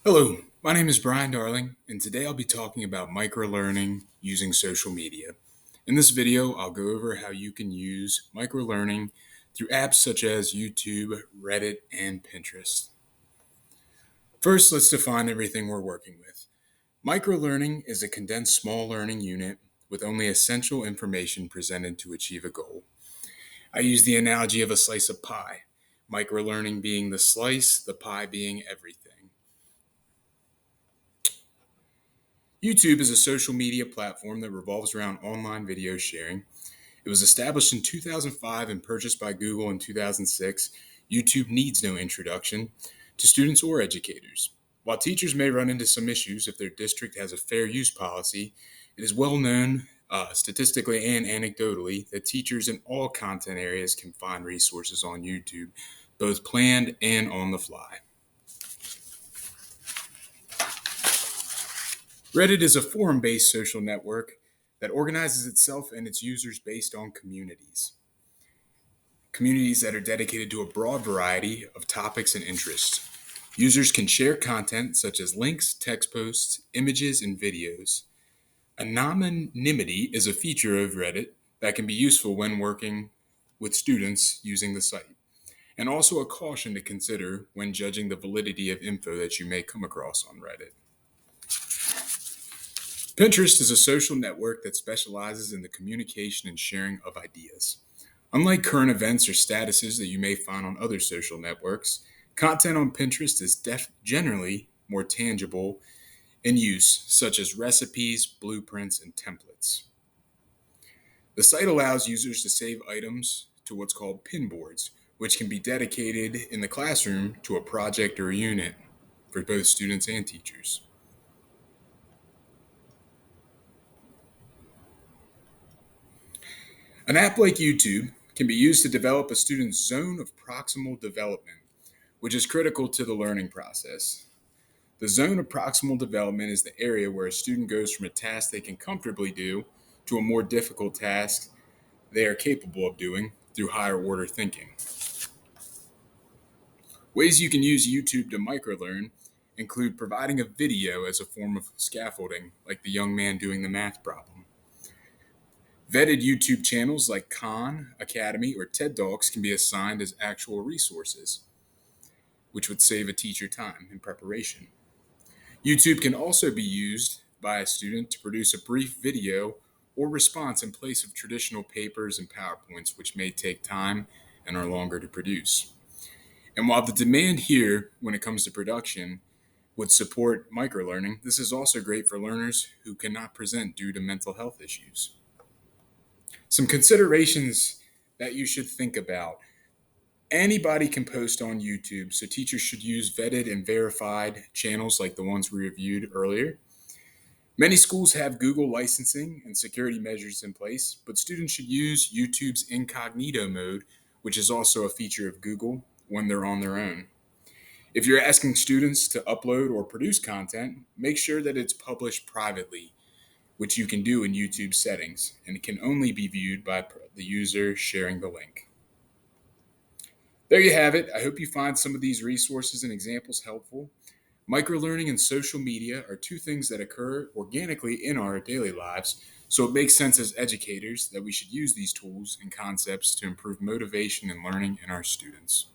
Hello, my name is Brian Darling, and today I'll be talking about microlearning using social media. In this video, I'll go over how you can use microlearning through apps such as YouTube, Reddit, and Pinterest. First, let's define everything we're working with. Microlearning is a condensed small learning unit with only essential information presented to achieve a goal. I use the analogy of a slice of pie, microlearning being the slice, the pie being everything. YouTube is a social media platform that revolves around online video sharing. It was established in 2005 and purchased by Google in 2006. YouTube needs no introduction to students or educators. While teachers may run into some issues if their district has a fair use policy, it is well known, statistically and anecdotally, that teachers in all content areas can find resources on YouTube, both planned and on the fly. Reddit is a forum-based social network that organizes itself and its users based on communities. Communities that are dedicated to a broad variety of topics and interests. Users can share content such as links, text posts, images, and videos. Anonymity is a feature of Reddit that can be useful when working with students using the site, and also a caution to consider when judging the validity of info that you may come across on Reddit. Pinterest is a social network that specializes in the communication and sharing of ideas. Unlike current events or statuses that you may find on other social networks, content on Pinterest is generally more tangible in use, such as recipes, blueprints, and templates. The site allows users to save items to what's called pin boards, which can be dedicated in the classroom to a project or a unit for both students and teachers. An app like YouTube can be used to develop a student's zone of proximal development, which is critical to the learning process. The zone of proximal development is the area where a student goes from a task they can comfortably do to a more difficult task they are capable of doing through higher order thinking. Ways you can use YouTube to microlearn include providing a video as a form of scaffolding, like the young man doing the math problem. Vetted YouTube channels like Khan Academy or TED Talks can be assigned as actual resources, which would save a teacher time in preparation. YouTube can also be used by a student to produce a brief video or response in place of traditional papers and PowerPoints, which may take time and are longer to produce. And while the demand here, when it comes to production, would support microlearning, this is also great for learners who cannot present due to mental health issues. Some considerations that you should think about. Anybody can post on YouTube, so teachers should use vetted and verified channels like the ones we reviewed earlier. Many schools have Google licensing and security measures in place, but students should use YouTube's incognito mode, which is also a feature of Google when they're on their own. If you're asking students to upload or produce content, make sure that it's published privately, which you can do in YouTube settings, and it can only be viewed by the user sharing the link. There you have it. I hope you find some of these resources and examples helpful. Microlearning and social media are two things that occur organically in our daily lives, so it makes sense as educators that we should use these tools and concepts to improve motivation and learning in our students.